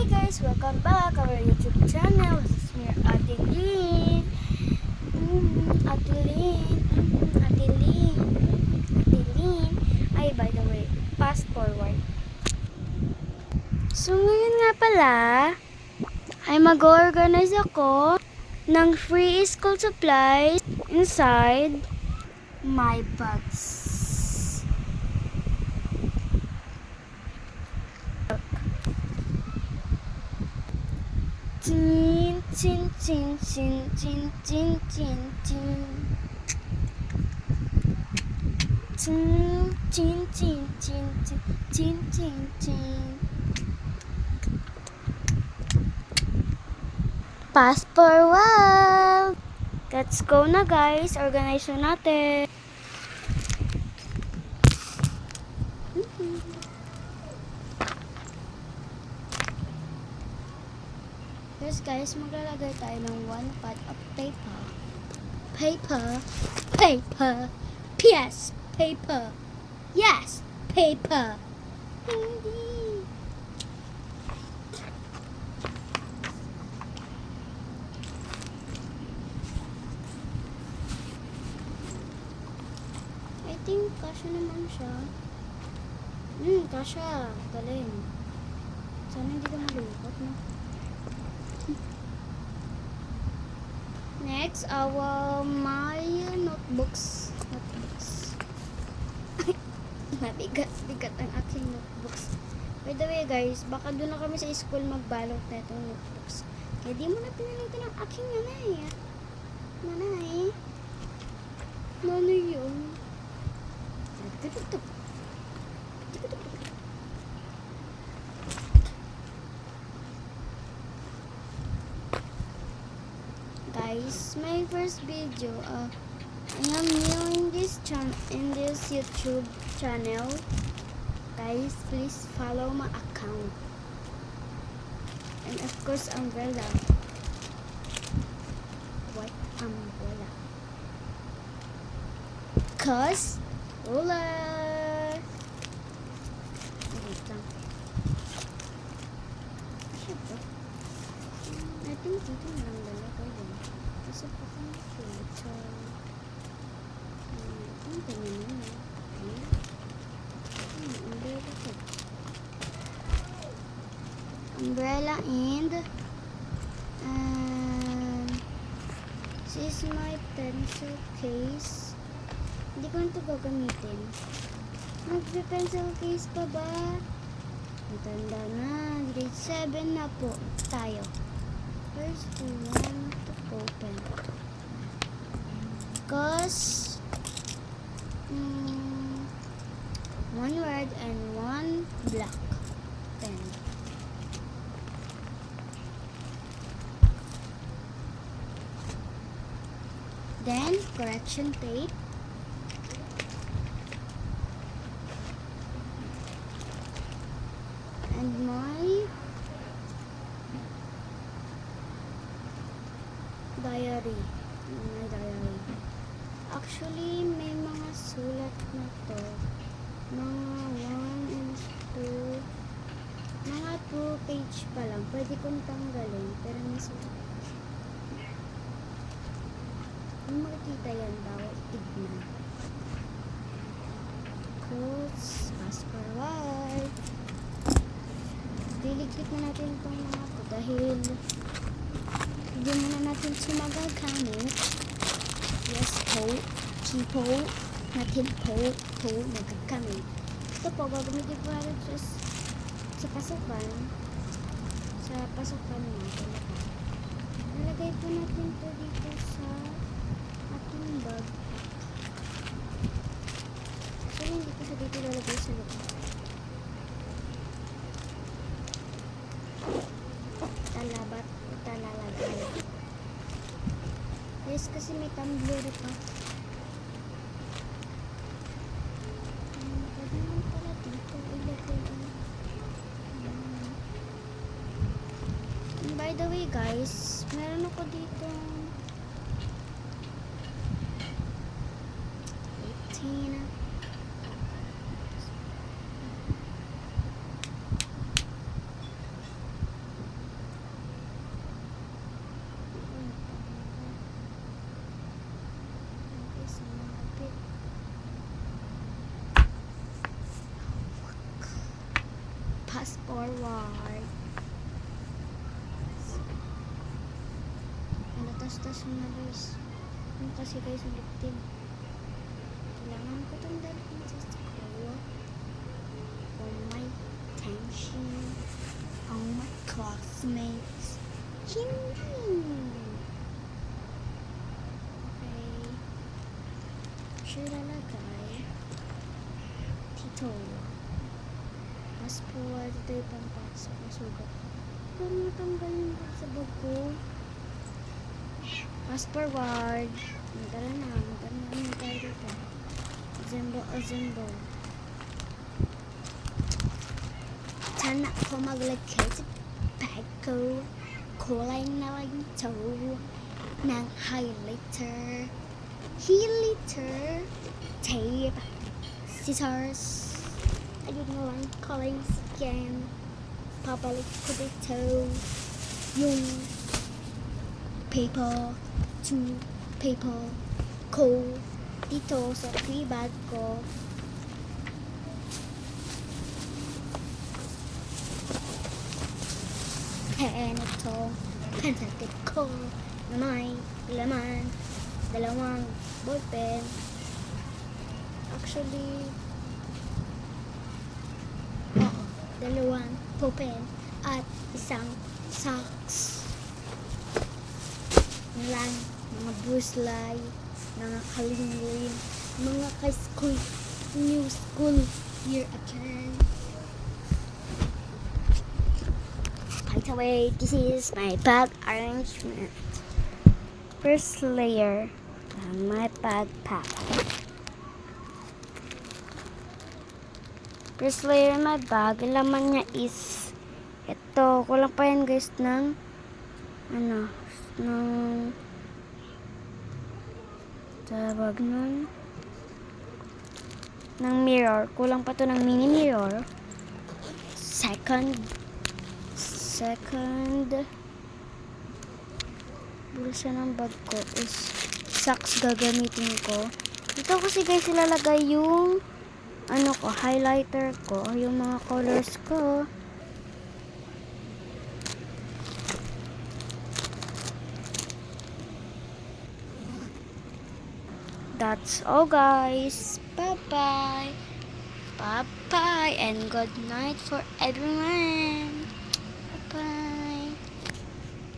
Hey guys, welcome back our YouTube channel. This is me, Ate Lynn. Ate Lynn. Ate Lynn. Ate Lynn. Ay, by the way, fast forward. So, ngayon nga pala, ay mag-organize ako ng free school supplies inside my bags. Chin, chin, chin, chin, chin, chin, chin, chin. Chin, chin, chin, chin, chin, chin, chin. Fast forward! Let's go na guys, organize na natin. Yes guys, maglalagay tayo ng one pad of paper. Paper. Yes, paper. Yes, paper. Hindi. I think kasha naman siya. Kasha. Galing. Sana hindi ka malukot, no? Next, my notebooks. Mabigat ang aking notebooks. By the way guys, baka doon na kami sa school magbalot na itong notebooks. Kaya di mo na pinalitan ang aking nanay. Nanay yun. Guys, my first video. I am new in this YouTube channel. Guys, please follow my account. And of course, umbrella. White umbrella. Cause, roller. Wait lang. I think dito na lang lalagay yun. Kasi pa kong filter. Ang ganyan yun. Umbrella ko. Umbrella and this is my pencil case. Hindi ko na ito gagamitin. Magpe-pencil case pa ba? Matanda na. Grade 7 na po tayo. First, we want to open. Because one red and one black pen. Then correction tape. And my diary. My diary. Actually, may mga sulat na to. Mga 1 and 2. Mga 2 page pa lang. Pwede kong tanggalin. Pero may sulat. Kung makikita yan, bawat tignan. Quotes. Fast forward. Diligpit na natin itong mga to dahil hindi muna natin siya magagamit. Yes po. Chipo. Natin po magagamit. Ito po, gagamitin po natin sa pasukan. Sa pasukan natin. Nalagay po natin ito dito sa ating bag. So, hindi ko siya dito lalagay sa loob. Talalagay. Yes, kasi may tumbler pa. Pwede naman pala dito ilagay. And by the way guys, meron ako dito 18. forward. Natas-tas mo na guys. Ano kasi guys ulit din. Kailangan ko itong dalhin sa school. For my attention. On my classmates. Hindi. Okay. Siya lalagay. Tito. Mas forward ito yung pampasok na sugat. Huwag matanggal yung sa bag ko. Fast forward. Magdala na tayo dito. Zimbo. Sana ako maglagay sa bag ko. Kulay na lang ito ng highlighter. Tape. Scissors. Ayun na lang. Kulay skin. Papalik ko dito. Yung paper ko dito sa free bag ko. And ito, pansatik ko na may laman, dalawang ballpen. Actually, dalawang ballpen at isang socks. Lang, mga buslay, mga kalingling, mga ka-school, new school year again. By the way, this is my bag arrangement. First layer, my backpack. First layer my bag, laman niya is ito, kulang pa yan guys ng tawag nun ng mirror. Kulang pa to ng mini mirror. Second bulsa ng bag ko is socks gagamitin ko. Dito kasi guys ilalagay yung highlighter ko, yung mga colors ko. That's all guys. Bye-bye and good night for everyone.